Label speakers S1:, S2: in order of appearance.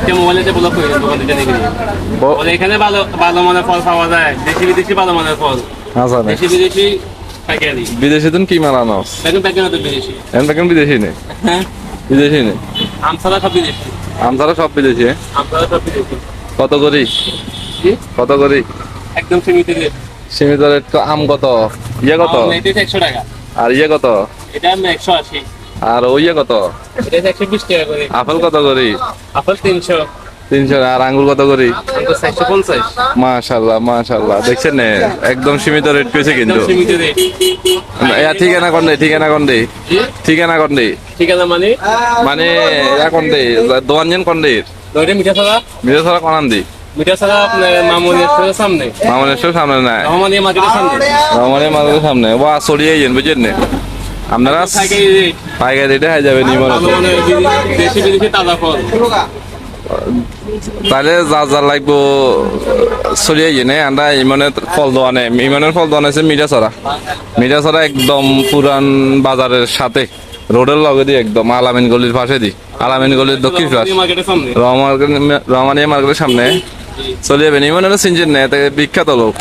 S1: একটা মোবাইলে ব্লক করে দোকান থেকে দেখে নিয়ে। বলে এখানে ভালো ভালো মানের ফল পাওয়া যায়, দেশি বিদেশি ভালো মানের ফল,
S2: আচ্ছা নে
S1: দেশি বিদেশি পাইকারি।
S2: বিদেশি তুমি কি মাল আনো
S1: বেগুন পাইকারি তো বিদেশি।
S2: এখন বিদেশি নেই,
S1: হ্যাঁ,
S2: বিদেশি নেই,
S1: আম ছাড়া সব বিদেশি।
S2: আম ছাড়া সব বিদেশি, হ্যাঁ?
S1: আম ছাড়া সব বিদেশি।
S2: কত করি
S1: জি?
S2: কত করি
S1: একদম সীমিত রেট।
S2: সীমিত রেট? আম কত, ইয়ে কত,
S1: এটা 100 টাকা,
S2: আর ইয়ে কত,
S1: এটা 180,
S2: আর ওই ইয়ে কত,
S1: এটা 120 টাকা করে।
S2: আপেল কত করি?
S1: আপেল 300,
S2: 300, আর আঙ্গুর কত করি?
S1: আঙ্গুর 450।
S2: মাশাআল্লাহ মাশাআল্লাহ, দেখছেন না একদম সীমিত রেট পেয়েছে কিন্তু।
S1: একদম সীমিত রেট।
S2: ঠিকানা কোন দেই, ঠিকানা কোন দেই,
S1: জি?
S2: ঠিকানা কোন দেই,
S1: ঠিকানা মানে
S2: মানে কোন দেই দোয়ান যেন কোন দেই
S1: ওইটা মিঠা ছাড়া।
S2: মিরে ছাড়া কোনান দি
S1: মিঠা ছাড়া আপনার মামুনের সামনে,
S2: মামনের সামনে নাই,
S1: রহমানিয়া মার্কেটের সামনে।
S2: রহমানের মাঝের সামনে ওয়া চলিয়ে যান বুঝছেন না আপনারা
S1: পাইকারি রেট।
S2: পাইকারি রেটে হয়ে যাবে নিমন।
S1: ভালো মানের দেশি বিদেশি তাজা ফল।
S2: তাহলে যা যা লাগবো চলিয়ে জেনে আমরা ইমানের ফল দোয়ানে, ইমানের ফল দোয়ান আছে মিঠা ছড়া একদম পুরান বাজারের সাথে রোডের লগে দিয়ে একদম আলামিন গলির পাশে দি, আলামিন গলির দক্ষিণ পাশ,
S1: রহমানিয়া মার্কেটের সামনে।
S2: রহমানিয়া মার্কেটের সামনে চলে যাবেন। ইমানের সিনজেন নেই, বিখ্যাত লোক।